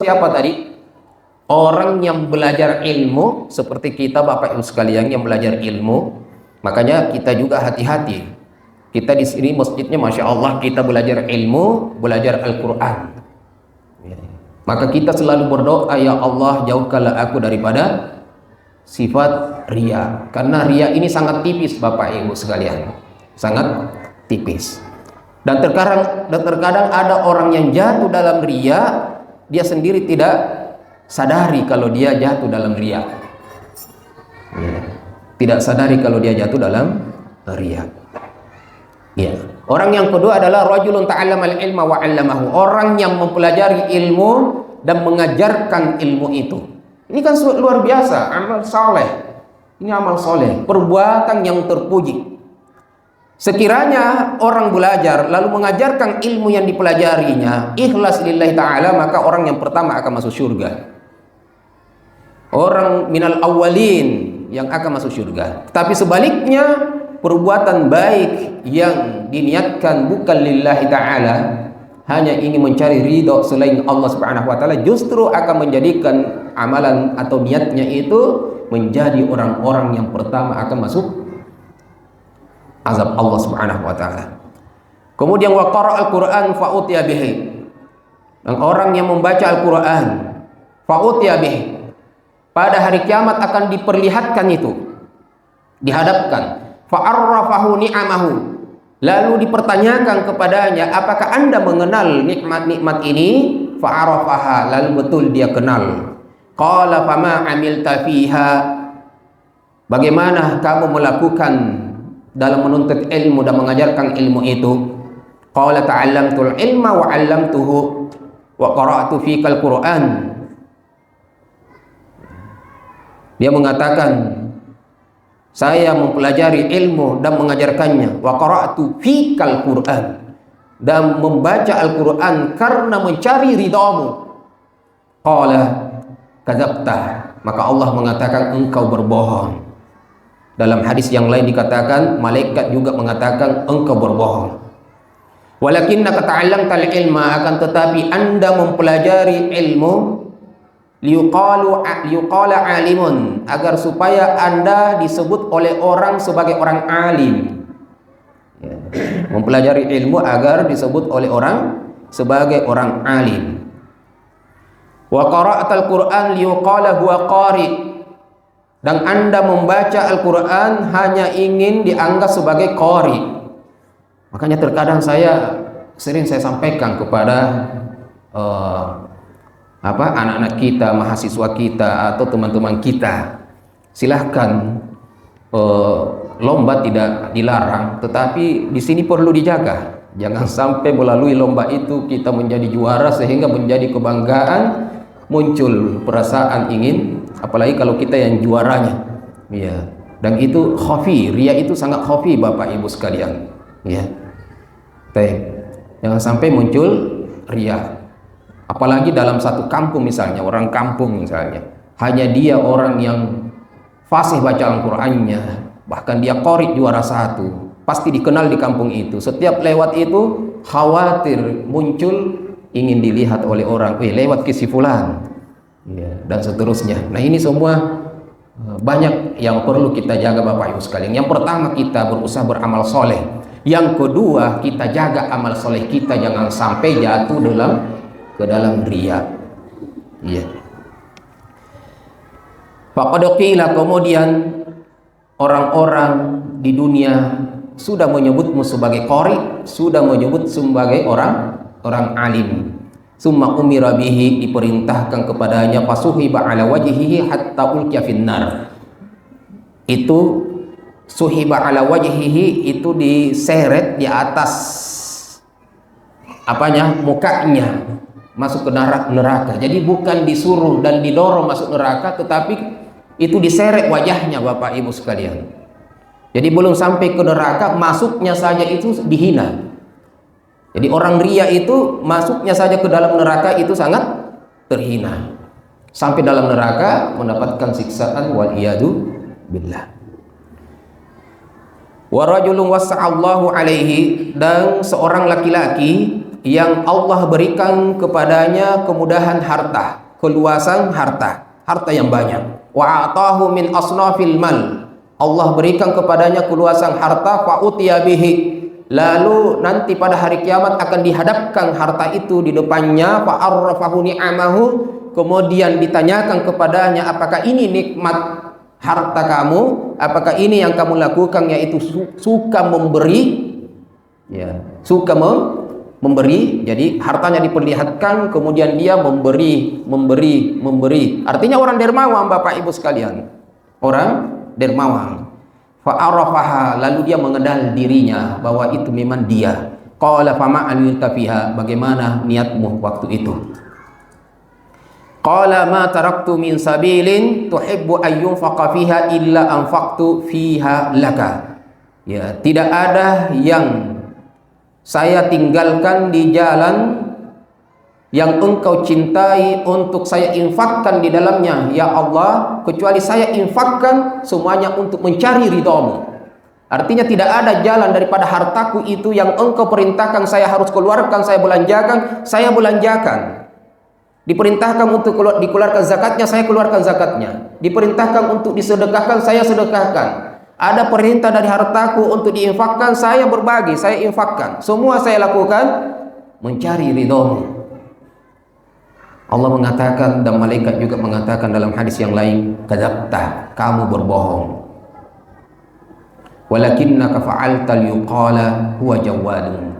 Siapa tadi? Orang yang belajar ilmu seperti kita Bapak Ibu sekalian yang belajar ilmu. Makanya kita juga hati-hati. Kita di sini masjidnya Masya Allah kita belajar ilmu, belajar Al-Quran. Maka kita selalu berdoa, ya Allah jauhkanlah aku daripada sifat ria. Karena ria ini sangat tipis Bapak Ibu sekalian. Sangat tipis. Dan terkadang ada orang yang jatuh dalam ria, dia sendiri tidak sadari kalau dia jatuh dalam ria. Tidak sadari kalau dia jatuh dalam ria. Ya. Orang yang kedua adalah rajulun ta'allamal ilma wa 'allamahu. Orang yang mempelajari ilmu dan mengajarkan ilmu itu. Ini kan luar biasa, amal saleh. Ini amal soleh, perbuatan yang terpuji. Sekiranya orang belajar lalu mengajarkan ilmu yang dipelajarinya ikhlas lillahi ta'ala, maka orang yang pertama akan masuk surga. Orang minal awwalin yang akan masuk surga. Tapi sebaliknya, perbuatan baik yang diniatkan bukan lillahi ta'ala, hanya ingin mencari ridho selain Allah subhanahu wa ta'ala, justru akan menjadikan amalan atau niatnya itu menjadi orang-orang yang pertama akan masuk azab Allah subhanahu wa ta'ala. Kemudian wa qara'al Qur'an fa'utiya bihi. Dan orang yang membaca Al-Quran fa'utiya bihi, pada hari kiamat akan diperlihatkan itu, dihadapkan. Fa'arrafahu ni'amahu, lalu dipertanyakan kepadanya, apakah anda mengenal nikmat-nikmat ini? Fa'arafaha, lalu betul dia kenal. Qala fama amilta fiha, bagaimana kamu melakukan dalam menuntut ilmu dan mengajarkan ilmu itu? Qala ta'allamtul ilma wa 'allamtuhu wa qara'tu fikal Qur'an. Dia mengatakan, saya mempelajari ilmu dan mengajarkannya. Wa qara'tu fikal Qur'an, dan membaca Al-Quran karena mencari ridhamu. Qala kadzabta, maka Allah mengatakan engkau berbohong. Dalam hadis yang lain dikatakan, malaikat juga mengatakan engkau berbohong. Walakinnaka ta'allamtal ilma, akan tetapi anda mempelajari ilmu liyuqala alimun, agar supaya anda disebut oleh orang sebagai orang alim. Ya. Mempelajari ilmu agar disebut oleh orang sebagai orang alim. Wa qara'atal Qur'an liyuqala huwa qari, dan anda membaca Al-Quran hanya ingin dianggap sebagai qari. Makanya terkadang sering saya sampaikan kepada anak-anak kita, mahasiswa kita atau teman-teman kita, silahkan lomba tidak dilarang, tetapi di sini perlu dijaga. Jangan sampai melalui lomba itu kita menjadi juara sehingga menjadi kebanggaan, muncul perasaan ingin, apalagi kalau kita yang juaranya. Ya. Dan itu khafi, ria itu sangat khafi Bapak Ibu sekalian. Ya. Jangan sampai muncul ria. Apalagi dalam satu kampung misalnya, orang kampung misalnya, hanya dia orang yang fasih baca Al-Qur'annya, bahkan dia qori juara satu, pasti dikenal di kampung itu. Setiap lewat itu khawatir muncul ingin dilihat oleh orang, lewat ke si fulan, ya, dan seterusnya. Nah ini semua banyak yang perlu kita jaga Bapak Ibu sekalian. Yang pertama, kita berusaha beramal soleh. Yang kedua, kita jaga amal soleh kita jangan sampai jatuh ke dalam riya. Iya. Faqad qila, kemudian orang-orang di dunia sudah menyebutmu sebagai qari, sudah menyebut sebagai orang alim. Summa umira bihi, diperintahkan kepadanya, fasuhiba ala wajhihi hatta ulqiya finnar. Itu suhiba ala wajhihi, itu diseret di atas mukanya, masuk ke neraka. Jadi bukan disuruh dan didorong masuk neraka, tetapi itu diseret wajahnya Bapak Ibu sekalian. Jadi belum sampai ke neraka, masuknya saja itu dihina. Jadi orang ria itu masuknya saja ke dalam neraka itu sangat terhina. Sampai dalam neraka mendapatkan siksaan, wal iyadu billah. Wa rajulun wasa'allahu alaihi, dan seorang laki-laki yang Allah berikan kepadanya kemudahan harta, keluasan harta yang banyak. Wa atahu min asnafil mal. Allah berikan kepadanya keluasan harta, fa utiya bihi. Lalu nanti pada hari kiamat akan dihadapkan harta itu di depannya, fa arrafahu ni'amahu, kemudian ditanyakan kepadanya, apakah ini nikmat harta kamu? Apakah ini yang kamu lakukan, yaitu suka memberi? Ya, suka memberi. Jadi hartanya diperlihatkan, kemudian dia memberi. Artinya orang dermawan, Bapak Ibu sekalian. Orang dermawan. Fa'arafaha, lalu dia mengenal dirinya bahwa itu memang dia. Qala fama anilta fiha, bagaimana niatmu waktu itu? Qala ma taraktu min sabilin tuhibbu an yunfaqa fiha illa anfaqtu fiha laka. Ya, tidak ada yang saya tinggalkan di jalan yang engkau cintai untuk saya infakkan di dalamnya, ya Allah, kecuali saya infakkan semuanya untuk mencari ridhamu. Artinya tidak ada jalan daripada hartaku itu yang engkau perintahkan saya harus keluarkan, saya belanjakan. Diperintahkan untuk dikeluarkan zakatnya, saya keluarkan zakatnya. Diperintahkan untuk disedekahkan, saya sedekahkan. Ada perintah dari hartaku untuk diinfakkan, saya berbagi, saya infakkan. Semua saya lakukan mencari ridhamu. Allah mengatakan dan malaikat juga mengatakan dalam hadis yang lain, kadzabta, kamu berbohong. Walakinnaka fa'alta liyuqala huwa jawadun.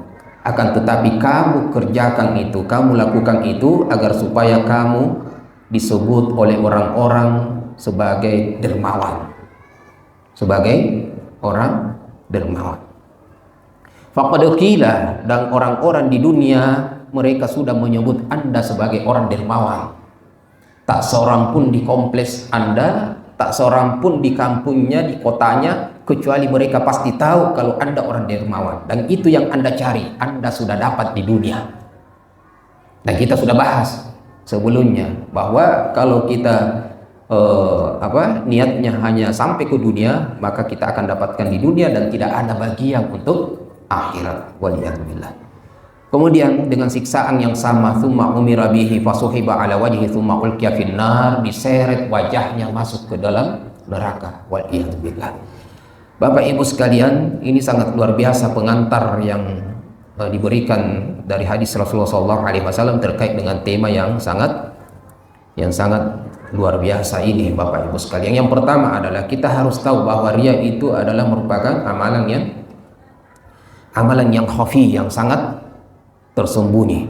Akan tetapi kamu kerjakan itu, kamu lakukan itu agar supaya kamu disebut oleh orang-orang sebagai dermawan. Sebagai orang dermawan. Faqad qila, dan orang-orang di dunia mereka sudah menyebut Anda sebagai orang dermawan. Tak seorang pun di kompleks Anda, tak seorang pun di kampungnya, di kotanya, kecuali mereka pasti tahu kalau Anda orang dermawan. Dan itu yang Anda cari, Anda sudah dapat di dunia. Dan kita sudah bahas sebelumnya bahwa kalau kita niatnya hanya sampai ke dunia, maka kita akan dapatkan di dunia dan tidak ada bagian untuk akhirat. Waliyadzubillah. Kemudian dengan siksaan yang sama, tsumma umira bihi fasuhiba ala wajhi tsumma ulqiya finnar, diseret wajahnya masuk ke dalam neraka. Waliyadzubillah. Bapak Ibu sekalian, ini sangat luar biasa pengantar yang diberikan dari hadis Rasulullah SAW terkait dengan tema yang sangat luar biasa ini, Bapak Ibu sekalian. Yang pertama adalah kita harus tahu bahwa riya itu adalah merupakan amalan yang khafi, yang sangat tersembunyi.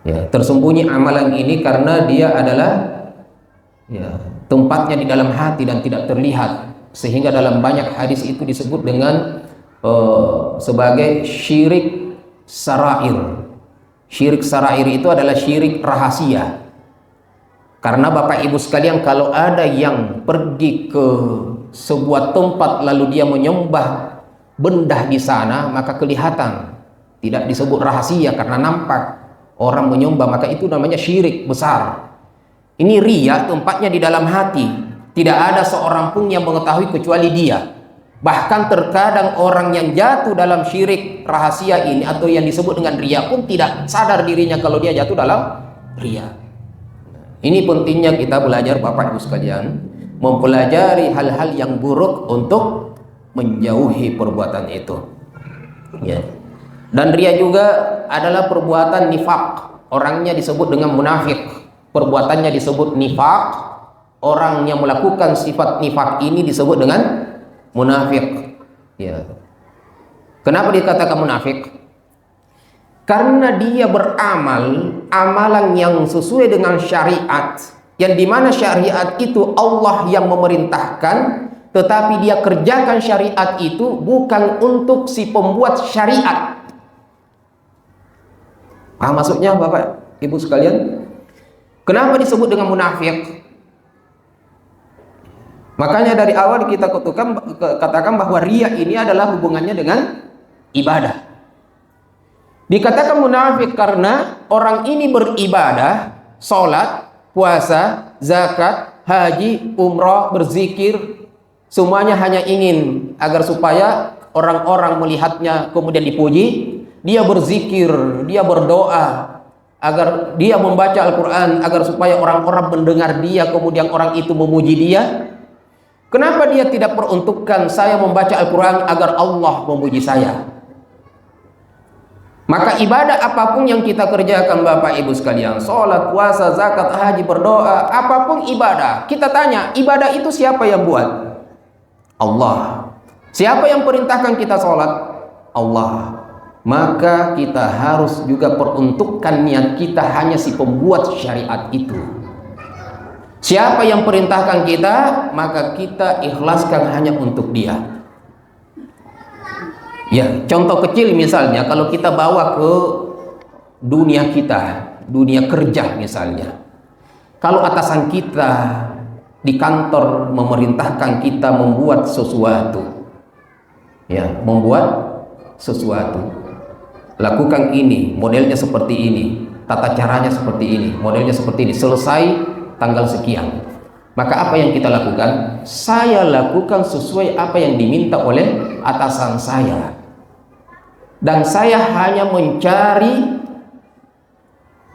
Ya, tersembunyi amalan ini karena dia adalah tempatnya di dalam hati dan tidak terlihat, sehingga dalam banyak hadis itu disebut dengan sebagai syirik sarair. Syirik sarair itu adalah syirik rahasia. Karena Bapak Ibu sekalian, kalau ada yang pergi ke sebuah tempat lalu dia menyembah benda di sana, maka kelihatan, tidak disebut rahasia karena nampak orang menyembah, maka itu namanya syirik besar. Ini riya, tempatnya di dalam hati, tidak ada seorang pun yang mengetahui kecuali dia. Bahkan terkadang orang yang jatuh dalam syirik rahasia ini atau yang disebut dengan riya pun tidak sadar dirinya kalau dia jatuh dalam riya. Ini pentingnya kita belajar, Bapak Ibu sekalian, mempelajari hal-hal yang buruk untuk menjauhi perbuatan itu. Ya. Dan riya juga adalah perbuatan nifak. Orangnya disebut dengan munafik. Perbuatannya disebut nifak. Orang yang melakukan sifat nifak ini disebut dengan munafik. Ya. Kenapa dikatakan munafik? Karena dia beramal amalan yang sesuai dengan syariat, yang dimana syariat itu Allah yang memerintahkan, tetapi dia kerjakan syariat itu bukan untuk si pembuat syariat. Maksudnya Bapak Ibu sekalian, kenapa disebut dengan munafik? Makanya dari awal kita katakan bahwa riya ini adalah hubungannya dengan ibadah. Dikatakan munafik karena orang ini beribadah, sholat, puasa, zakat, haji, umrah, berzikir, semuanya hanya ingin agar supaya orang-orang melihatnya kemudian dipuji, dia berzikir, dia berdoa agar dia membaca Al-Quran, agar supaya orang-orang mendengar dia, kemudian orang itu memuji dia. Kenapa dia tidak peruntukkan saya membaca Al-Quran agar Allah memuji saya? Maka ibadah apapun yang kita kerjakan Bapak Ibu sekalian, sholat, puasa, zakat, haji, berdoa, apapun ibadah, kita tanya, ibadah itu siapa yang buat? Allah. Siapa yang perintahkan kita sholat? Allah. Maka kita harus juga peruntukkan niat kita hanya si pembuat syariat itu. Siapa yang perintahkan kita, maka kita ikhlaskan hanya untuk dia. Ya, contoh kecil misalnya, kalau kita bawa ke dunia kita, dunia kerja misalnya. Kalau atasan kita di kantor memerintahkan kita membuat sesuatu, ya, membuat sesuatu, lakukan ini, modelnya seperti ini, tata caranya seperti ini, modelnya seperti ini, selesai tanggal sekian. Maka apa yang kita lakukan? Saya lakukan sesuai apa yang diminta oleh atasan saya. Dan saya hanya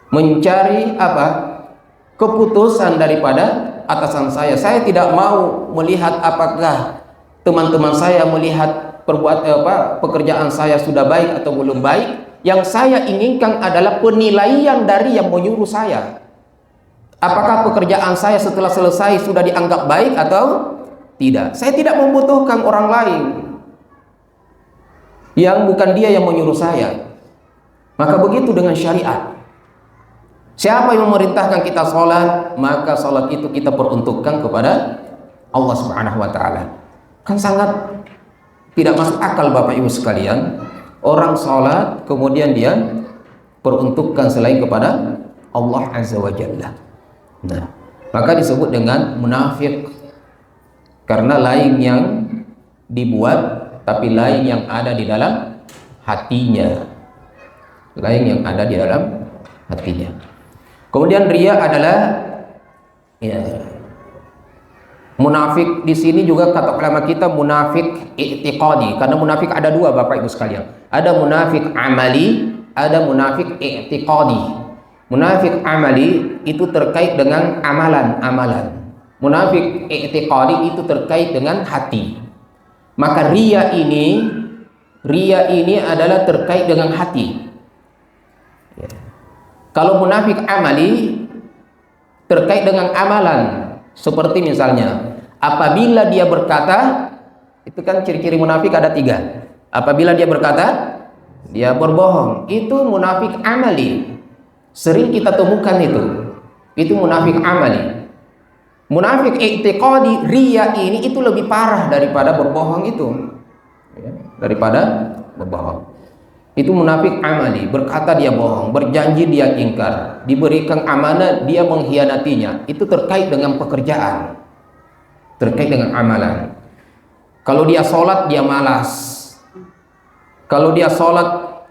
mencari apa? Keputusan daripada atasan saya. Saya tidak mau melihat apakah teman-teman saya melihat pekerjaan saya sudah baik atau belum baik. Yang saya inginkan adalah penilaian dari yang menyuruh saya. Apakah pekerjaan saya setelah selesai sudah dianggap baik atau tidak? Saya tidak membutuhkan orang lain yang bukan dia yang menyuruh saya. Maka begitu dengan syariat. Siapa yang memerintahkan kita sholat, maka sholat itu kita peruntukkan kepada Allah Subhanahu wa Ta'ala. Kan sangat tidak masuk akal Bapak Ibu sekalian, orang sholat kemudian dia peruntukkan selain kepada Allah Azza wa Jalla. Nah, maka disebut dengan munafik, karena lain yang dibuat tapi lain yang ada di dalam hatinya. Lain yang ada di dalam hatinya. Kemudian riya adalah, ya, munafik di sini juga kata ulama kita munafik i'tiqadi, karena munafik ada dua Bapak Ibu sekalian. Ada munafik amali, ada munafik i'tiqadi. Munafik amali itu terkait dengan amalan-amalan. Munafik i'tiqadi itu terkait dengan hati. Maka riya ini adalah terkait dengan hati. Ya. Kalau munafik amali terkait dengan amalan, seperti misalnya apabila dia berkata, itu kan ciri-ciri munafik ada 3. Apabila dia berkata, dia berbohong, itu munafik amali. Sering kita temukan itu munafik amali. Munafik i'tiqadi, riya ini itu lebih parah daripada berbohong itu, ya, daripada berbohong. Itu munafik amali, berkata dia bohong, berjanji dia ingkar, diberikan amanah dia mengkhianatinya. Itu terkait dengan pekerjaan, terkait dengan amalan. Kalau dia sholat dia malas. Kalau dia sholat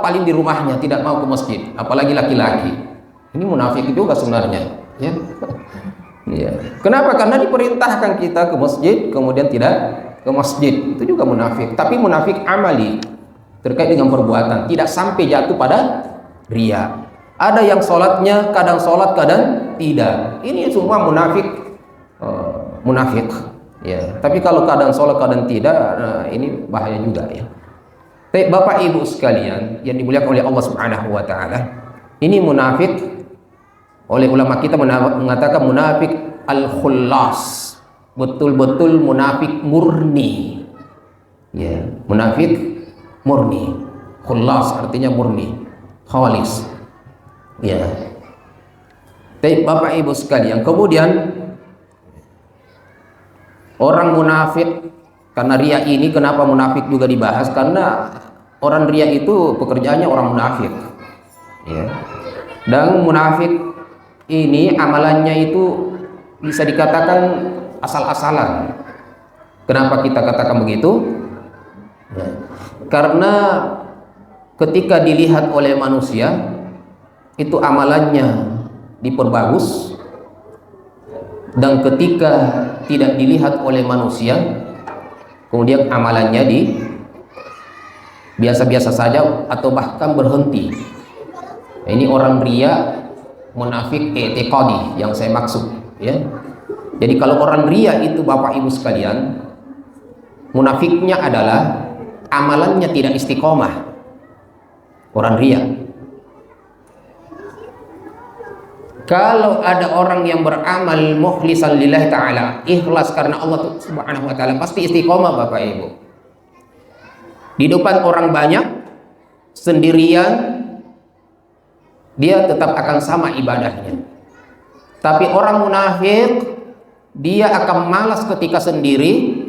paling di rumahnya, tidak mau ke masjid, apalagi laki-laki. Ini munafik juga sebenarnya. Ya. Ya. Kenapa? Karena diperintahkan kita ke masjid kemudian tidak ke masjid. Itu juga munafik. Tapi munafik amali, terkait dengan perbuatan, tidak sampai jatuh pada riya. Ada yang sholatnya kadang sholat kadang tidak. Ini semua munafik, munafik. Ya. Tapi kalau kadang sholat kadang tidak, nah ini bahaya juga ya. Tapi Bapak Ibu sekalian yang dimuliakan oleh Allah Subhanahu wa Ta'ala, ini munafik. Oleh ulama kita mengatakan munafik al-khullas, betul-betul munafik murni. Ya, munafik murni. Khullas artinya murni, khalis. Ya. Tapi Bapak Ibu sekalian, kemudian orang munafik, karena riya ini kenapa munafik juga dibahas? Karena orang riya itu pekerjaannya orang munafik. Ya. Dan munafik ini amalannya itu bisa dikatakan asal-asalan. Kenapa kita katakan begitu? Ya. Karena ketika dilihat oleh manusia itu amalannya diperbagus, dan ketika tidak dilihat oleh manusia kemudian amalannya biasa-biasa saja atau bahkan berhenti. Ini orang riya, munafik i'tiqadi yang saya maksud, ya. Jadi kalau orang riya itu Bapak Ibu sekalian, munafiknya adalah amalannya tidak istiqomah. Orang riya. Kalau ada orang yang beramal mukhlishan lillahi ta'ala, ikhlas karena Allah subhanahu wa ta'ala, pasti istiqomah Bapak Ibu. Di depan orang banyak, sendirian, dia tetap akan sama ibadahnya. Tapi orang munafik, dia akan malas ketika sendiri,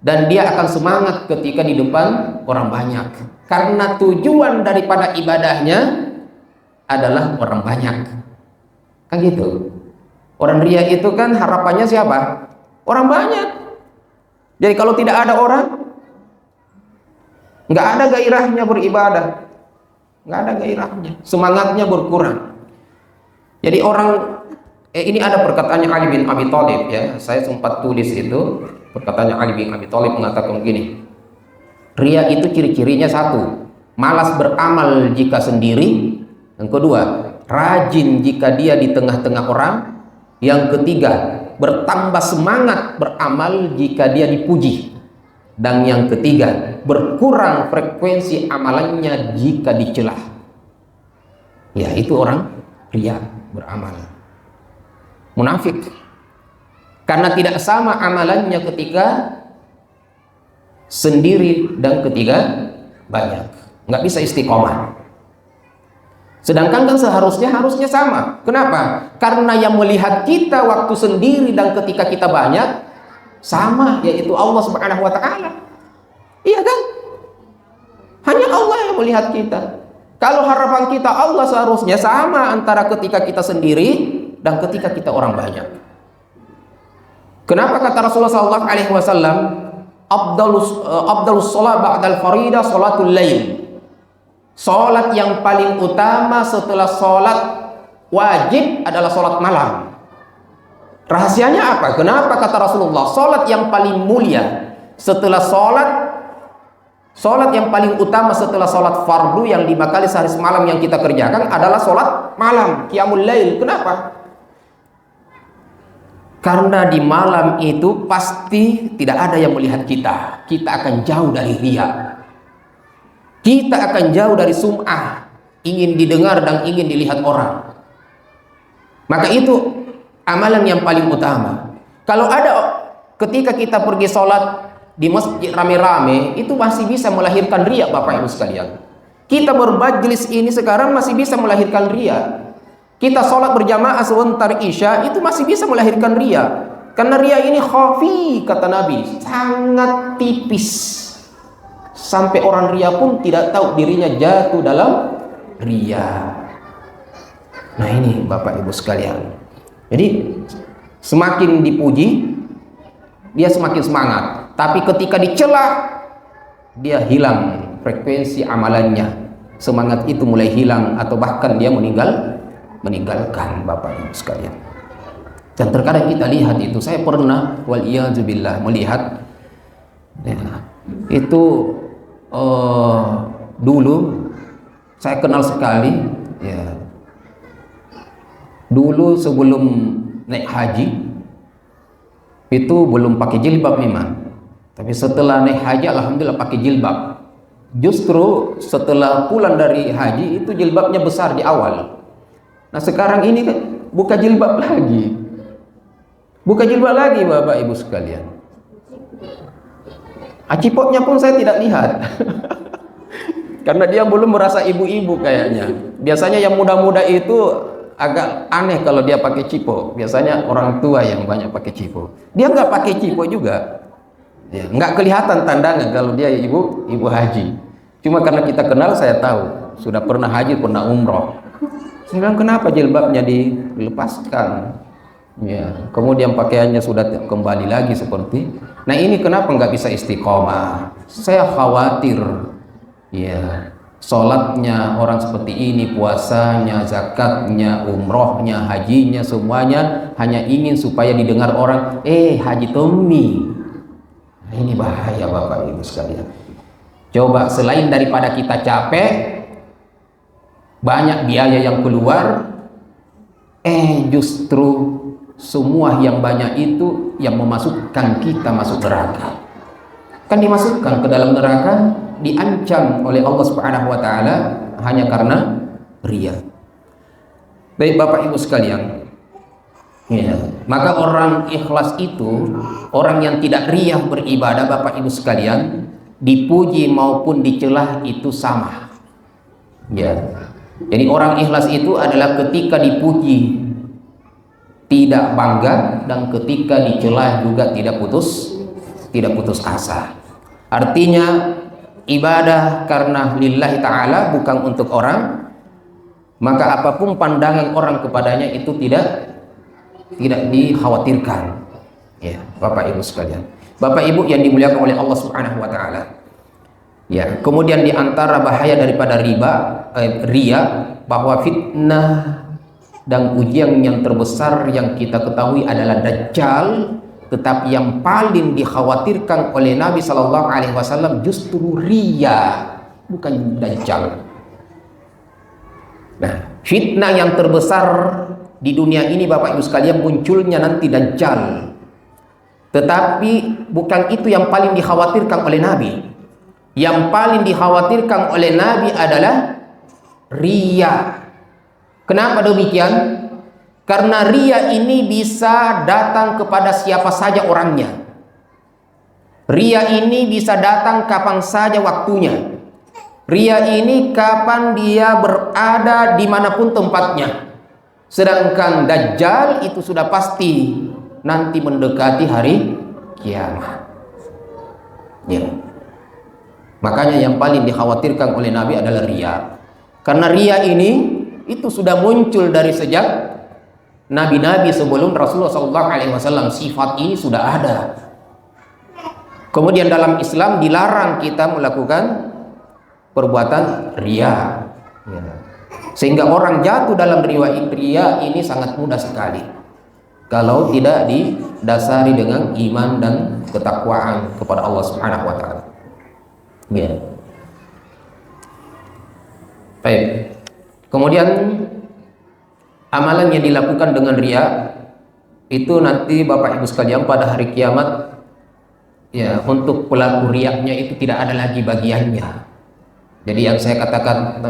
dan dia akan semangat ketika di depan orang banyak. Karena tujuan daripada ibadahnya adalah orang banyak. Kan gitu. Orang riya itu kan harapannya siapa? Orang banyak. Jadi kalau tidak ada orang, nggak ada gairahnya beribadah, nggak ada gairahnya, semangatnya berkurang. Jadi orang ini ada perkataannya Ali bin Abi Thalib, ya, saya sempat tulis itu. Perkataannya Ali bin Abi Thalib mengatakan begini, riya itu ciri-cirinya satu, malas beramal jika sendiri. Yang kedua, rajin jika dia di tengah-tengah orang. Yang ketiga, bertambah semangat beramal jika dia dipuji. Dan yang ketiga, berkurang frekuensi amalannya jika dicela. Ya, itu orang riya beramal. Munafik. Karena tidak sama amalannya ketika sendiri dan ketika banyak. Nggak bisa istiqomah. Sedangkan kan harusnya sama. Kenapa? Karena yang melihat kita waktu sendiri dan ketika kita banyak sama, yaitu Allah subhanahu wa ta'ala. Iya kan? Hanya Allah yang melihat kita. Kalau harapan kita Allah seharusnya sama antara ketika kita sendiri dan ketika kita orang banyak. Kenapa kata Rasulullah SAW, Abdalus sholat ba'dal faridah sholatul lail. Sholat yang paling utama setelah sholat wajib adalah sholat malam. Rahasianya apa? Kenapa kata Rasulullah sholat yang paling mulia setelah sholat yang paling utama setelah sholat fardu yang 5 kali sehari semalam yang kita kerjakan adalah sholat malam, qiyamul lail. Kenapa? Karena di malam itu pasti tidak ada yang melihat kita. Kita akan jauh dari riya. Kita akan jauh dari sum'ah, ingin didengar dan ingin dilihat orang. Maka itu amalan yang paling utama. Kalau ada ketika kita pergi sholat di masjid rame-rame, itu masih bisa melahirkan riya Bapak Ibu sekalian. Kita bermajlis ini sekarang masih bisa melahirkan riya. Kita sholat berjamaah sebentar isya, itu masih bisa melahirkan riya. Karena riya ini khafi, kata Nabi, sangat tipis. Sampai orang riya pun tidak tahu dirinya jatuh dalam riya. Nah ini Bapak Ibu sekalian. Jadi semakin dipuji, dia semakin semangat. Tapi ketika dicela, dia hilang frekuensi amalannya. Semangat itu mulai hilang atau bahkan dia meninggalkan Bapak Ibu sekalian. Dan terkadang kita lihat itu, saya pernah waliyadzubillah melihat ya, itu dulu saya kenal sekali ya, dulu sebelum naik haji itu belum pakai jilbab memang, tapi setelah naik haji alhamdulillah pakai jilbab. Justru setelah pulang dari haji itu jilbabnya besar di awal. Nah sekarang ini kan buka jilbab lagi, Bapak Ibu sekalian. Cipotnya pun saya tidak lihat. Karena dia belum merasa ibu-ibu kayaknya. Biasanya yang muda-muda itu agak aneh kalau dia pakai cipo. Biasanya orang tua yang banyak pakai cipo. Dia nggak pakai cipo juga. Ya, nggak kelihatan tandanya kalau dia ibu haji. Cuma karena kita kenal, saya tahu sudah pernah haji, pernah umroh. Saya bilang, kenapa jilbabnya dilepaskan? Ya, kemudian pakaiannya sudah kembali lagi seperti. Nah ini kenapa nggak bisa istiqomah? Saya khawatir, ya, sholatnya orang seperti ini, puasanya, zakatnya, umrohnya, hajinya, semuanya hanya ingin supaya didengar orang, Haji Tommy. Nah, ini bahaya Bapak Ibu sekalian. Coba selain daripada kita capek, banyak biaya yang keluar, justru semua yang banyak itu yang memasukkan kita masuk neraka. Kan dimasukkan ke dalam neraka, diancam oleh Allah Subhanahu wa taala hanya karena riya. Baik Bapak Ibu sekalian, ya, maka orang ikhlas itu orang yang tidak riya beribadah, Bapak Ibu sekalian, dipuji maupun dicelah itu sama. Ya. Jadi orang ikhlas itu adalah ketika dipuji tidak bangga, dan ketika dicelah juga tidak putus asa. Artinya ibadah karena lillahi ta'ala, bukan untuk orang, maka apapun pandangan orang kepadanya itu tidak dikhawatirkan. Ya, Bapak Ibu sekalian, Bapak Ibu yang dimuliakan oleh Allah Subhanahu wa taala. Ya, kemudian di antara bahaya daripada riya, bahwa fitnah dan ujian yang terbesar yang kita ketahui adalah Dajjal. Tetapi yang paling dikhawatirkan oleh Nabi Shallallahu Alaihi Wasallam justru riya, bukan Dajjal. Nah, fitnah yang terbesar di dunia ini Bapak Ibu sekalian munculnya nanti Dajjal. Tetapi bukan itu yang paling dikhawatirkan oleh Nabi. Yang paling dikhawatirkan oleh Nabi adalah riya. Kenapa demikian? Karena riya ini bisa datang kepada siapa saja orangnya. Riya ini bisa datang kapan saja waktunya. Riya ini kapan dia berada dimanapun tempatnya. Sedangkan Dajjal itu sudah pasti nanti mendekati hari kiamat. Ya. Makanya yang paling dikhawatirkan oleh Nabi adalah riya. Karena riya ini itu sudah muncul dari sejak nabi-nabi sebelum Rasulullah SAW. Sifat ini sudah ada. Kemudian dalam Islam dilarang kita melakukan perbuatan riya. Sehingga orang jatuh dalam riya ini sangat mudah sekali kalau tidak didasari dengan iman dan ketakwaan kepada Allah Subhanahu wa taala. Ya. Baik. Kemudian amalan yang dilakukan dengan riya itu nanti Bapak Ibu sekalian pada hari kiamat, ya, untuk pelaku riyanya itu tidak ada lagi bagiannya. Jadi yang saya katakan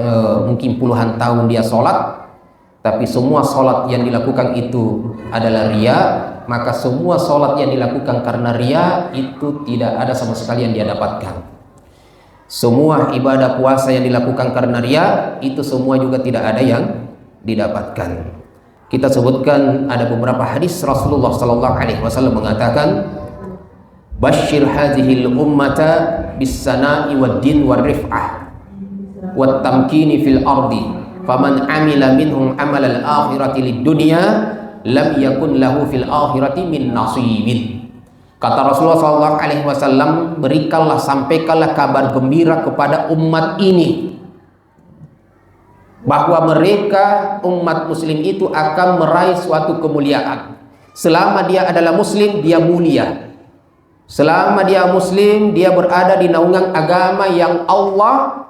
mungkin puluhan tahun dia sholat, tapi semua sholat yang dilakukan itu adalah riya, maka semua sholat yang dilakukan karena riya itu tidak ada sama sekali yang dia dapatkan. Semua ibadah puasa yang dilakukan karena riya itu semua juga tidak ada yang didapatkan. Kita sebutkan ada beberapa hadis Rasulullah sallallahu alaihi wasallam mengatakan, "Basyir hadhil ummata bis-sana'i wad-din war-rif'ah wat-tamkini fil ardi, faman 'amila minhum 'amal al-akhirati lid-dunya lam yakun lahu fil akhirati min nasibin." Kata Rasulullah sallallahu alaihi wasallam, berikanlah, sampaikanlah kabar gembira kepada umat ini bahwa mereka umat muslim itu akan meraih suatu kemuliaan. Selama dia adalah muslim, dia mulia. Selama dia muslim, dia berada di naungan agama yang Allah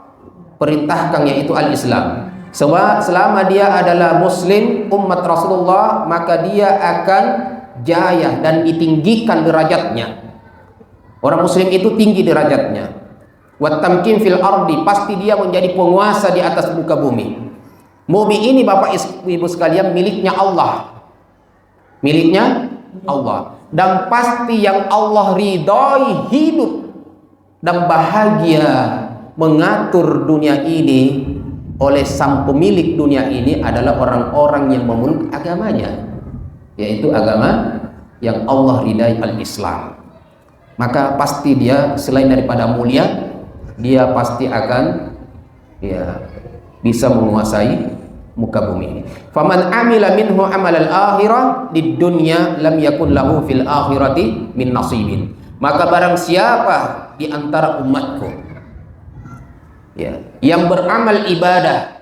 perintahkan, yaitu al-Islam. Selama dia adalah muslim, umat Rasulullah, maka dia akan jaya dan ditinggikan derajatnya. Orang muslim itu tinggi derajatnya. Wat tamkin fil ardi, pasti dia menjadi penguasa di atas muka bumi. Bumi ini Bapak Ibu sekalian miliknya Allah. Miliknya Allah. Dan pasti yang Allah ridhoi hidup dan bahagia mengatur dunia ini oleh sang pemilik dunia ini adalah orang-orang yang memeluk agamanya, yaitu agama yang Allah ridai, al-Islam. Maka pasti dia selain daripada mulia, dia pasti akan bisa menguasai muka bumi ini. Faman amila minhu amal al-akhirah di dunya lam yakun lahu fil akhirati min nasibin. Maka barang siapa di antara umatku yang beramal ibadah,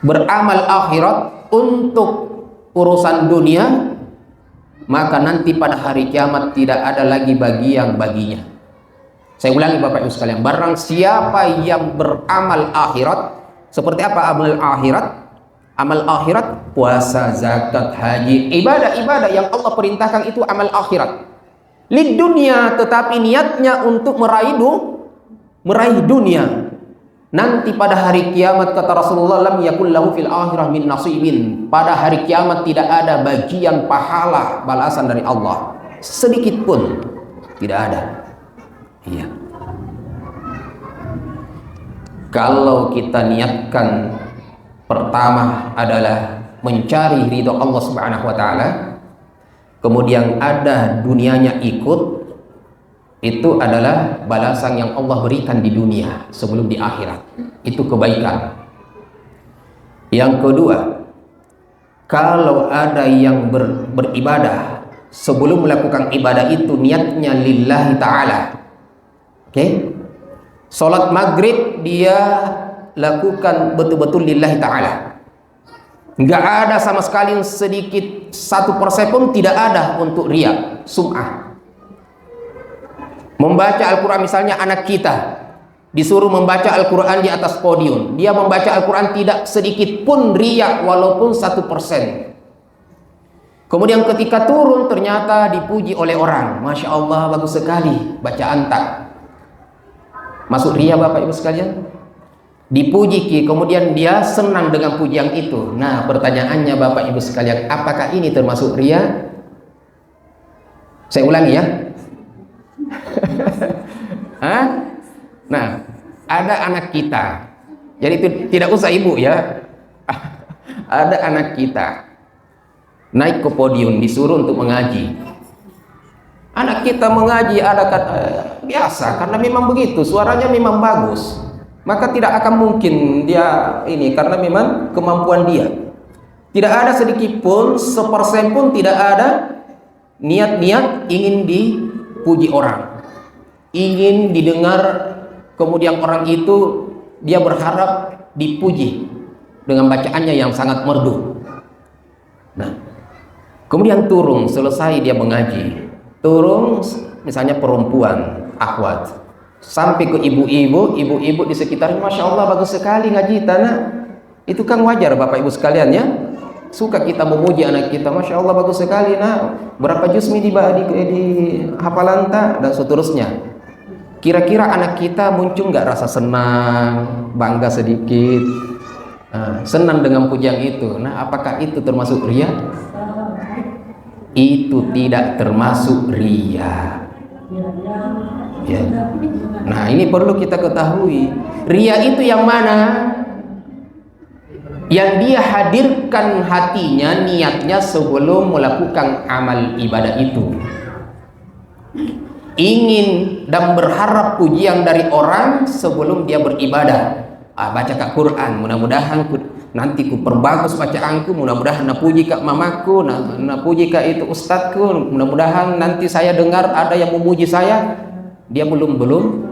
beramal akhirat untuk urusan dunia, maka nanti pada hari kiamat tidak ada lagi bagian baginya. Saya ulangi Bapak Ibu sekalian, barang siapa yang beramal akhirat, seperti apa amal akhirat? Amal akhirat, puasa, zakat, haji, ibadah-ibadah yang Allah perintahkan itu amal akhirat. Lid dunia, tetapi niatnya untuk meraih dunia. Nanti pada hari kiamat kata Rasulullah, lam yakul lahu fil akhirah min nasibin. Pada hari kiamat tidak ada bagian pahala balasan dari Allah sedikit pun, tidak ada. Iya. Kalau kita niatkan pertama adalah mencari ridho Allah Subhanahu wa taala, kemudian ada dunianya ikut, itu adalah balasan yang Allah berikan di dunia sebelum di akhirat. Itu kebaikan. Yang kedua, kalau ada yang beribadah, sebelum melakukan ibadah itu niatnya lillahi ta'ala. Oke? Salat maghrib dia lakukan betul-betul lillahi ta'ala. Nggak ada sama sekali sedikit 1% pun tidak ada untuk riya, sum'ah. Membaca Al-Quran, misalnya anak kita disuruh membaca Al-Quran di atas podium, dia membaca Al-Quran tidak sedikit pun riya walaupun 1%. Kemudian ketika turun ternyata dipuji oleh orang, Masya Allah bagus sekali bacaan tak. Masuk riya Bapak Ibu sekalian? Dipuji kemudian dia senang dengan pujian itu. Nah pertanyaannya Bapak Ibu sekalian, apakah ini termasuk riya? Saya ulangi ya. Hah? Nah, ada anak kita. Jadi tidak usah ibu ya. Ada anak kita naik ke podium disuruh untuk mengaji. Anak kita mengaji ada kata biasa karena memang begitu, suaranya memang bagus. Maka tidak akan mungkin dia ini karena memang kemampuan dia. Tidak ada sedikit pun 1% pun tidak ada niat-niat ingin dipuji orang, ingin didengar, kemudian orang itu dia berharap dipuji dengan bacaannya yang sangat merdu. Nah, kemudian turun, selesai dia mengaji, turun misalnya perempuan akhwat, sampai ke ibu-ibu di sekitarnya, Masya Allah bagus sekali ngaji tanah. Itu kan wajar Bapak Ibu sekalian ya. Suka kita memuji anak kita, Masya Allah bagus sekali nah, berapa juzmi di hafalan tak, dan seterusnya. Kira-kira anak kita muncul nggak rasa senang, bangga sedikit, senang dengan pujian itu? Nah apakah itu termasuk riya? Itu tidak termasuk riya ya. Nah ini perlu kita ketahui, riya itu yang mana? Yang dia hadirkan hatinya, niatnya sebelum melakukan amal ibadah itu, ingin dan berharap pujian dari orang sebelum dia beribadah. Baca Kak Quran, mudah-mudahan nanti ku perbagus bacaanku, mudah-mudahan napuji Kak mamaku, napuji Kak itu ustadku, mudah-mudahan nanti saya dengar ada yang memuji saya. Dia belum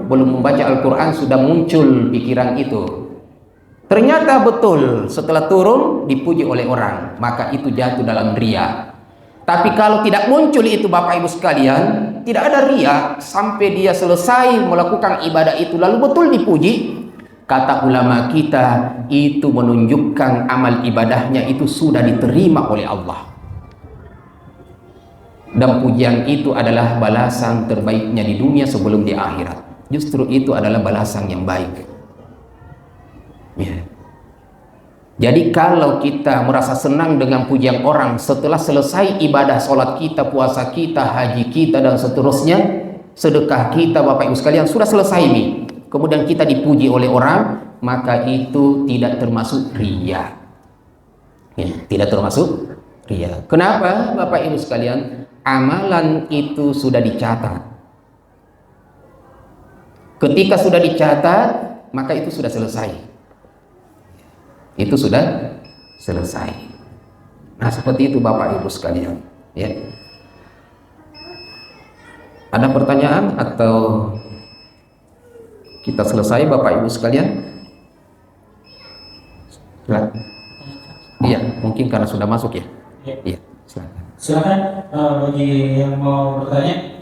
membaca Al-Quran sudah muncul pikiran itu. Ternyata betul setelah turun dipuji oleh orang, maka itu jatuh dalam riya. Tapi kalau tidak muncul itu Bapak Ibu sekalian, tidak ada riya sampai dia selesai melakukan ibadah itu lalu betul dipuji, kata ulama kita itu menunjukkan amal ibadahnya itu sudah diterima oleh Allah. Dan pujian itu adalah balasan terbaiknya di dunia sebelum di akhirat. Justru itu adalah balasan yang baik. Ya. Jadi kalau kita merasa senang dengan pujian orang setelah selesai ibadah sholat kita, puasa kita, haji kita dan seterusnya, sedekah kita Bapak Ibu sekalian sudah selesai nih, kemudian kita dipuji oleh orang, maka itu tidak termasuk riya ya, tidak termasuk riya. Kenapa Bapak Ibu sekalian? Amalan itu sudah dicatat. Ketika sudah dicatat, maka itu sudah selesai. Itu sudah selesai. Nah seperti itu Bapak Ibu sekalian ya. Ada pertanyaan atau kita selesai Bapak Ibu sekalian? Silakan. Iya mungkin karena sudah masuk ya. Iya silakan. Silakan bagi yang mau bertanya.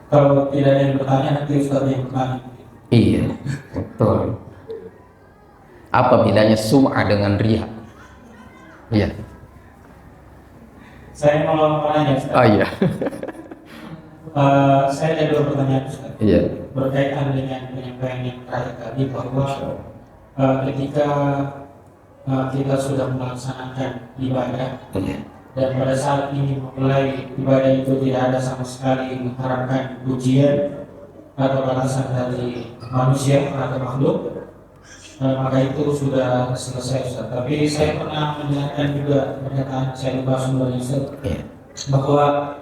kalau tidak ada yang bertanya nanti Ustaz yang bertanya. Iya, betul. Apa bedanya sum'ah dengan riya? Iya. Saya mau bertanya Ustaz. Oh iya. Saya ada dua pertanyaan Ustaz. Iya. Berkaitan dengan penyampaian yang terakhir tadi bahwa ketika kita sudah melaksanakan ibadah dan pada saat ini memulai ibadah itu tidak ada sama sekali mengharapkan pujian atau balasan dari manusia atau makhluk, maka itu sudah selesai Ustaz. Tapi saya pernah mendengarkan juga pernyataan saya lupa sumbernya Ustaz, bahwa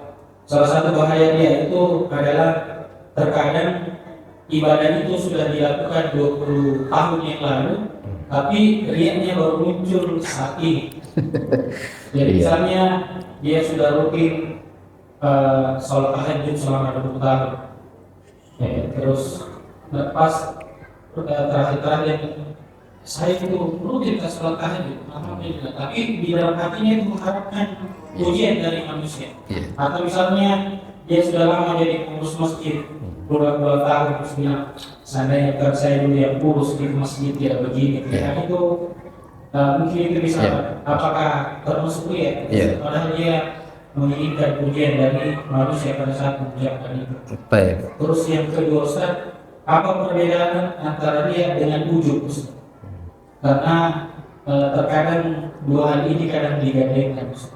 salah satu bahaya dia itu adalah terkadang ibadah itu sudah dilakukan 20 tahun yang lalu, tapi riaknya baru muncul saat ini. Jadi misalnya dia sudah rutin sholat tahajud selama 20 tahun, terus pas terakhir saya itu rutin ke sholat tahajud, alhamdulillah, tapi di dalam hatinya itu mengharapkan pujian dari manusia. Atau misalnya dia sudah lama jadi pengurus masjid, puluhan tahun, terus bilang seandainya saya dulu yang urus di masjid tidak begini, itu mungkin itu bisa apakah termasuk dia? Padahal dia menginginkan pujian dari manusia pada saat mengucapkan itu. Terus yang kedua Ustaz, apa perbedaan antara dia dengan ujub Ustaz? Karena terkadang dua hal ini kadang digandengkan Ustaz.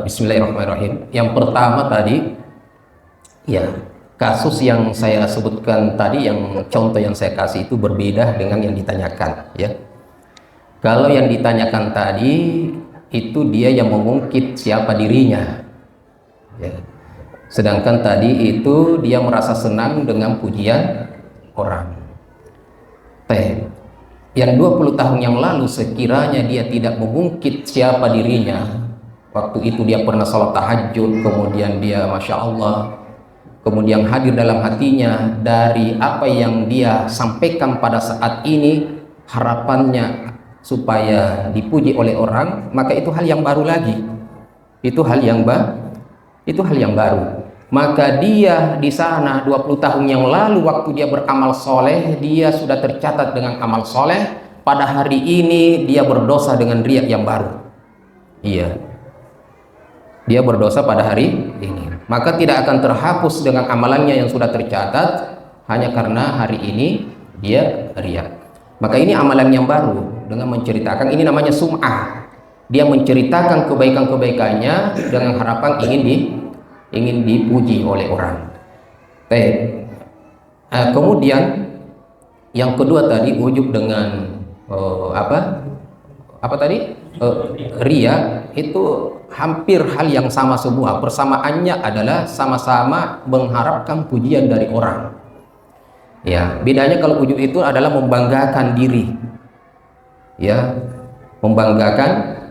Bismillahirrahmanirrahim. Yang pertama tadi, ya, kasus yang saya sebutkan tadi, yang contoh yang saya kasih itu berbeda dengan yang ditanyakan, ya. Kalau yang ditanyakan tadi itu dia yang mengungkit siapa dirinya, ya. Sedangkan tadi itu dia merasa senang dengan pujian orang. Yang 20 tahun yang lalu sekiranya dia tidak mengungkit siapa dirinya, waktu itu dia pernah sholat tahajud, kemudian dia Masya Allah, kemudian hadir dalam hatinya dari apa yang dia sampaikan pada saat ini, harapannya supaya dipuji oleh orang, maka itu hal yang baru lagi. Itu hal yang baru. Maka dia di sana 20 tahun yang lalu waktu dia beramal soleh, dia sudah tercatat dengan amal soleh. Pada hari ini dia berdosa dengan riya yang baru. Iya, dia berdosa pada hari ini. Maka tidak akan terhapus dengan amalannya yang sudah tercatat hanya karena hari ini dia riya. Maka ini amalan yang baru dengan menceritakan, ini namanya sum'ah. Dia menceritakan kebaikan-kebaikannya dengan harapan ingin dipuji oleh orang. Kemudian yang kedua tadi ujub dengan apa tadi? Riya, itu hampir hal yang sama semua. Persamaannya adalah sama-sama mengharapkan pujian dari orang. Ya, bedanya kalau ujub itu adalah membanggakan diri. Ya, membanggakan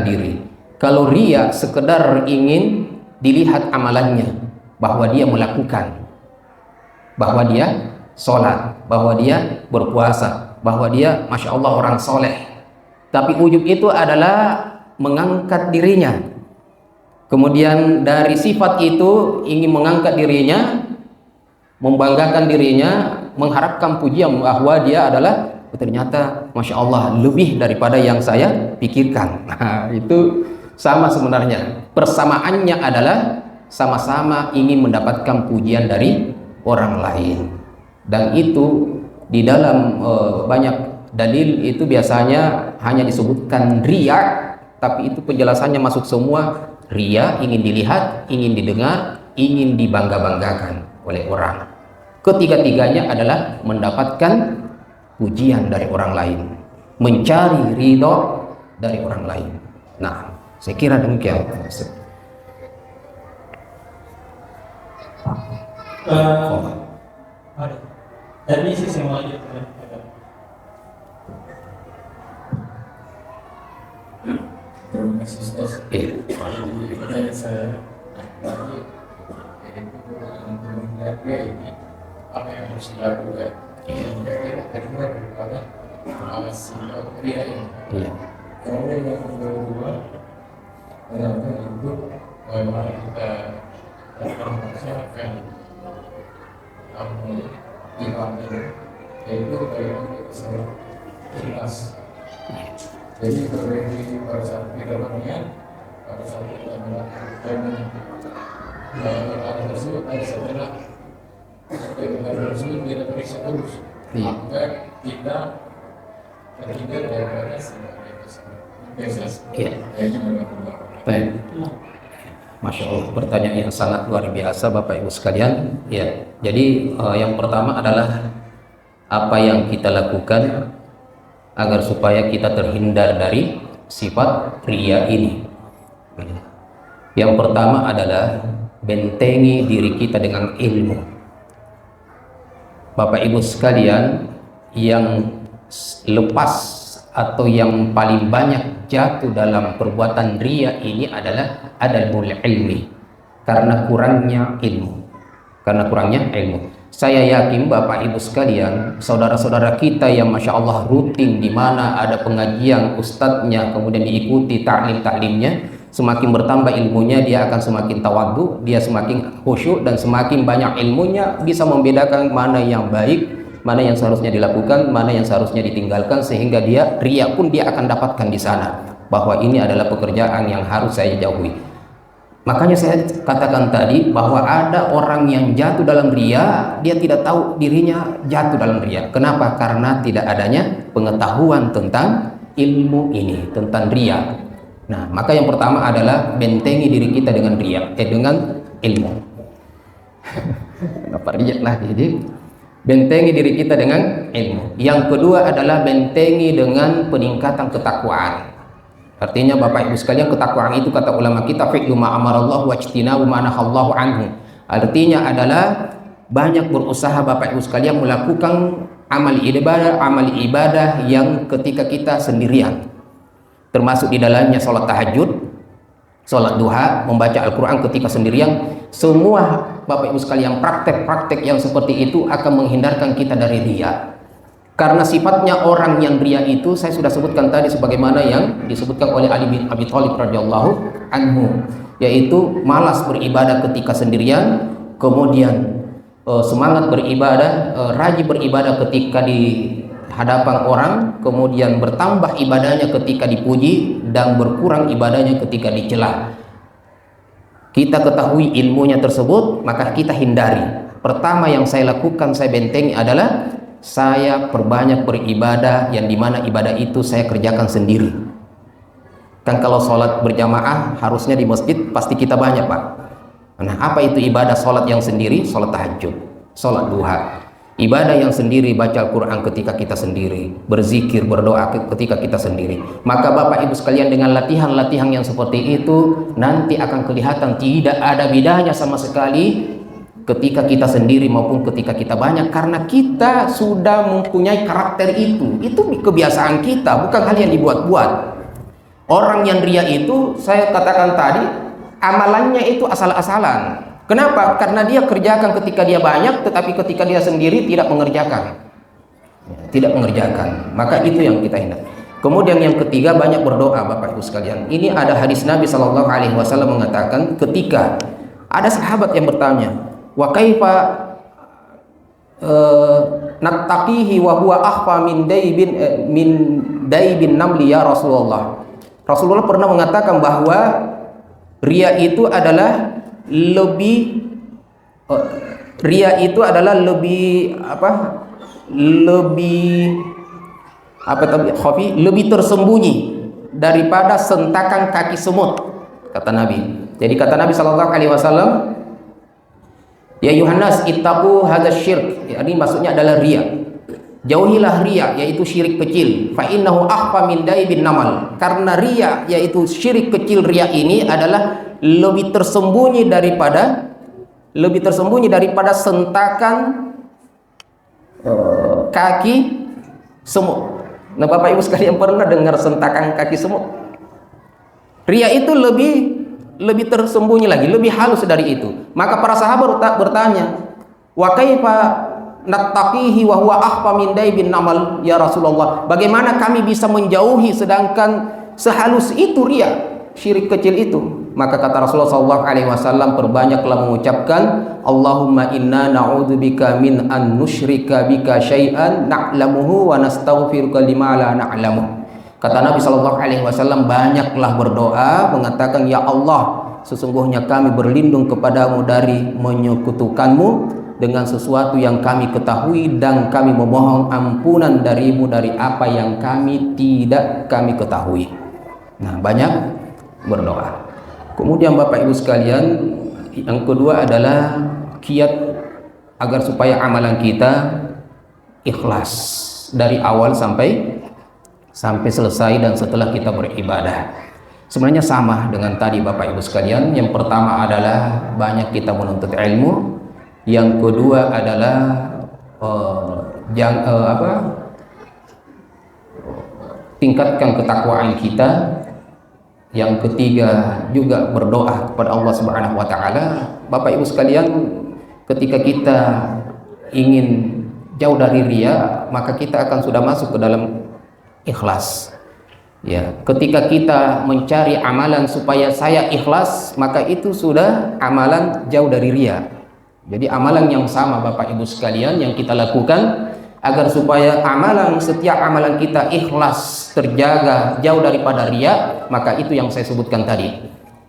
diri. Kalau riya sekedar ingin dilihat amalannya, bahwa dia melakukan, bahwa dia sholat, bahwa dia berpuasa, bahwa dia Masya Allah orang soleh. Tapi ujub itu adalah mengangkat dirinya, kemudian dari sifat itu ingin mengangkat dirinya, membanggakan dirinya, mengharapkan pujian bahwa dia adalah ternyata Masya Allah lebih daripada yang saya pikirkan. Nah, itu sama sebenarnya. Persamaannya adalah sama-sama ingin mendapatkan pujian dari orang lain. Dan itu di dalam banyak dalil itu biasanya hanya disebutkan riya, tapi itu penjelasannya masuk semua. Riya ingin dilihat, ingin didengar, ingin dibangga-banggakan oleh orang. Ketiga-tiganya adalah mendapatkan pujian dari orang lain, mencari ridho dari orang lain. Nah, saya kira demikian. Tadi sih saya mau lanjut. Terima kasih Ustaz. Pertanyaan saya apa yang harus dilakukan? Kedua daripada awasi pria ini. Kalau yang kedua, itu bagaimana kita mempersiapkan kamu iman ini, yaitu bagaimana kita selalu ikhlas. Jadi berarti pada saat kita berniat, pada saat kita melakukan ibadah tersebut, setelah ibadah tersebut kita periksa terus, agar kita terhindar daripada semuanya tersebut. Iya. Baik. Masya Allah, pertanyaan yang sangat luar biasa Bapak Ibu sekalian. Ya, jadi yang pertama adalah apa yang kita lakukan agar supaya kita terhindar dari sifat riya ini. Yang pertama adalah bentengi diri kita dengan ilmu. Bapak Ibu sekalian, yang lepas atau yang paling banyak jatuh dalam perbuatan riya ini adalah adabul ilmi, karena kurangnya ilmu. Saya yakin Bapak Ibu sekalian, saudara-saudara kita yang Masya Allah rutin di mana ada pengajian ustadznya, kemudian diikuti taklim-taklimnya, semakin bertambah ilmunya, dia akan semakin tawadhu, dia semakin khusyuk, dan semakin banyak ilmunya, bisa membedakan mana yang baik, mana yang seharusnya dilakukan, mana yang seharusnya ditinggalkan, sehingga dia riya pun dia akan dapatkan di sana bahwa ini adalah pekerjaan yang harus saya jauhi. Makanya saya katakan tadi bahwa ada orang yang jatuh dalam riya, dia tidak tahu dirinya jatuh dalam riya. Kenapa? Karena tidak adanya pengetahuan tentang ilmu ini, tentang riya. Nah, maka yang pertama adalah bentengi diri kita dengan riya, dengan ilmu. Kenapa riya lah? Jadi bentengi diri kita dengan ilmu. Yang kedua adalah bentengi dengan peningkatan ketakwaan. Artinya Bapak Ibu sekalian, ketakwaan itu kata ulama kita fi'lu ma amarallahu wa ijtinabu ma nahallahu anhu. Artinya adalah banyak berusaha Bapak Ibu sekalian melakukan amal ibadah yang ketika kita sendirian. Termasuk di dalamnya sholat tahajud, sholat duha, membaca Al-Quran ketika sendirian. Semua Bapak Ibu sekalian praktek-praktek yang seperti itu akan menghindarkan kita dari riya. Karena sifatnya orang yang riya itu saya sudah sebutkan tadi, sebagaimana yang disebutkan oleh Ali bin Abi Thalib radhiyallahu anhu, yaitu malas beribadah ketika sendirian, kemudian semangat beribadah, rajin beribadah ketika di hadapan orang, kemudian bertambah ibadahnya ketika dipuji, dan berkurang ibadahnya ketika dicela. Kita ketahui ilmunya tersebut, maka kita hindari. Pertama yang saya lakukan, saya bentengi adalah saya perbanyak beribadah, yang dimana ibadah itu saya kerjakan sendiri. Kan kalau sholat berjamaah harusnya di masjid pasti kita banyak, Pak. Nah, apa itu ibadah sholat yang sendiri? Sholat tahajud, sholat duha. Ibadah yang sendiri, baca Al-Quran ketika kita sendiri, berzikir, berdoa ketika kita sendiri. Maka Bapak Ibu sekalian, dengan latihan-latihan yang seperti itu, nanti akan kelihatan tidak ada bedanya sama sekali ketika kita sendiri maupun ketika kita banyak, karena kita sudah mempunyai karakter itu kebiasaan kita, bukan hal yang dibuat-buat. Orang yang riya itu, saya katakan tadi, amalannya itu asal-asalan. Kenapa? Karena dia kerjakan ketika dia banyak, tetapi ketika dia sendiri tidak mengerjakan. Maka itu yang kita hindari. Kemudian yang ketiga, banyak berdoa Bapak Ibu sekalian. Ini ada hadis Nabi SAW mengatakan, ketika ada sahabat yang bertanya, wa kaifa nattaqihi wa huwa akhfa min daibin namli ya Rasulullah. Rasulullah pernah mengatakan bahwa riya itu adalah lebih tersembunyi daripada sentakan kaki semut, kata Nabi. Jadi kata Nabi SAW, ya Yohanes, ittaqu hadzal syirk. Ini maksudnya adalah riya. Jauhilah riya, yaitu syirik kecil. Fa innahu akhfa min daibin namal. Karena riya, yaitu syirik kecil riya ini adalah lebih tersembunyi daripada sentakan kaki semut. Nah, Bapak Ibu sekalian pernah dengar sentakan kaki semut? Riya itu lebih tersembunyi lagi, lebih halus dari itu. Maka para sahabat bertanya, wa kaifa nattaqihi wa huwa akhfa min daibin namal ya Rasulullah? Bagaimana kami bisa menjauhi sedangkan sehalus itu riya? syirik kecil itu. Maka kata Rasulullah SAW, perbanyaklah mengucapkan Allahumma inna na'udzubika min an nusyrika bika syai'an na'lamuhu wa nastaghfiruka lima la na'lamuh. Kata Nabi SAW, banyaklah berdoa mengatakan, ya Allah, sesungguhnya kami berlindung kepadamu dari menyekutukanmu dengan sesuatu yang kami ketahui, dan kami memohon ampunan darimu dari apa yang kami tidak kami ketahui. Nah, banyak berdoa. Kemudian Bapak Ibu sekalian, yang kedua adalah kiat agar supaya amalan kita ikhlas dari awal sampai selesai dan setelah kita beribadah. Sebenarnya sama dengan tadi Bapak Ibu sekalian. Yang pertama adalah banyak kita menuntut ilmu. Yang kedua adalah tingkatkan ketakwaan kita. Yang ketiga juga berdoa kepada Allah Subhanahu wa taala. Bapak Ibu sekalian, ketika kita ingin jauh dari riya, maka kita akan sudah masuk ke dalam ikhlas. Ya, ketika kita mencari amalan supaya saya ikhlas, maka itu sudah amalan jauh dari riya. Jadi amalan yang sama Bapak Ibu sekalian yang kita lakukan agar supaya setiap amalan kita ikhlas, terjaga, jauh daripada riya, maka itu yang saya sebutkan tadi.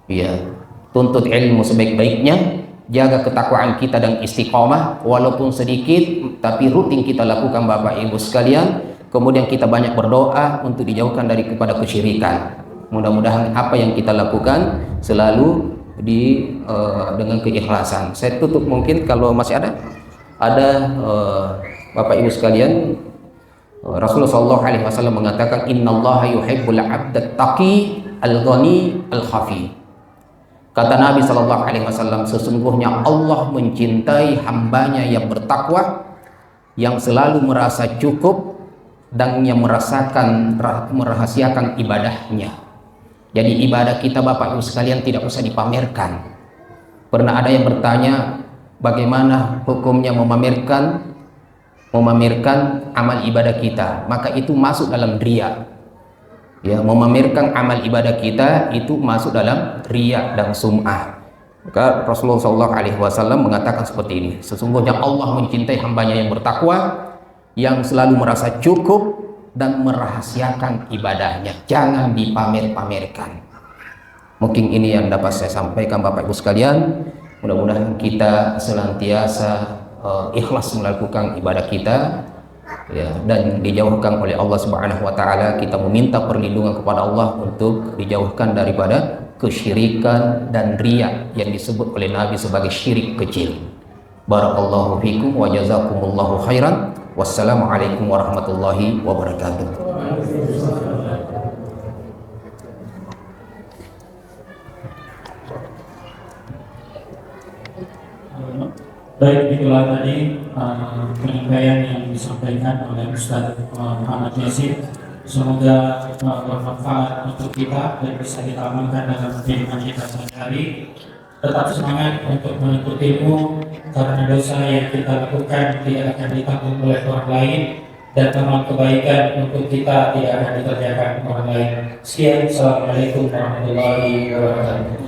Ya, tuntut ilmu sebaik-baiknya, jaga ketakwaan kita dan istiqomah walaupun sedikit, tapi rutin kita lakukan Bapak Ibu sekalian. Kemudian kita banyak berdoa untuk dijauhkan kepada kesyirikan. Mudah-mudahan apa yang kita lakukan selalu dengan keikhlasan. Saya tutup mungkin kalau masih ada Bapak Ibu sekalian, Rasulullah SAW mengatakan innallaha yuhibbul 'abdat taqi al-ghani al-khafi. Kata Nabi SAW, sesungguhnya Allah mencintai hambanya yang bertakwa, yang selalu merasa cukup dan yang merahasiakan ibadahnya. Jadi ibadah kita Bapak Ibu sekalian tidak usah dipamerkan. Pernah ada yang bertanya, bagaimana hukumnya memamerkan amal ibadah kita? Maka itu masuk dalam riya. Ya, memamerkan amal ibadah kita itu masuk dalam riya dan sum'ah. Maka Rasulullah SAW mengatakan seperti ini, sesungguhnya Allah mencintai hambanya yang bertakwa, yang selalu merasa cukup dan merahasiakan ibadahnya. Jangan dipamer-pamerkan. Mungkin ini yang dapat saya sampaikan Bapak Ibu sekalian. Mudah-mudahan kita senantiasa ikhlas melakukan ibadah kita, ya, dan dijauhkan oleh Allah Subhanahu wa taala. Kita meminta perlindungan kepada Allah untuk dijauhkan daripada kesyirikan dan riya yang disebut oleh Nabi sebagai syirik kecil. Barakallahu fikum wa jazakumullahu khairan. Wassalamualaikum warahmatullahi wabarakatuh. Baik, itulah tadi penyampaian yang disampaikan oleh Ustaz Muhammad Yasin. Semoga bermanfaat untuk kita dan bisa kita amalkan dalam kehidupan kita sehari-hari. Tetap semangat untuk menuntut ilmu, karena dosa yang kita lakukan tidak akan ditanggung oleh orang lain, dan amal kebaikan untuk kita tidak akan dikerjakan orang lain. Sekian, Assalamualaikum warahmatullahi wabarakatuh.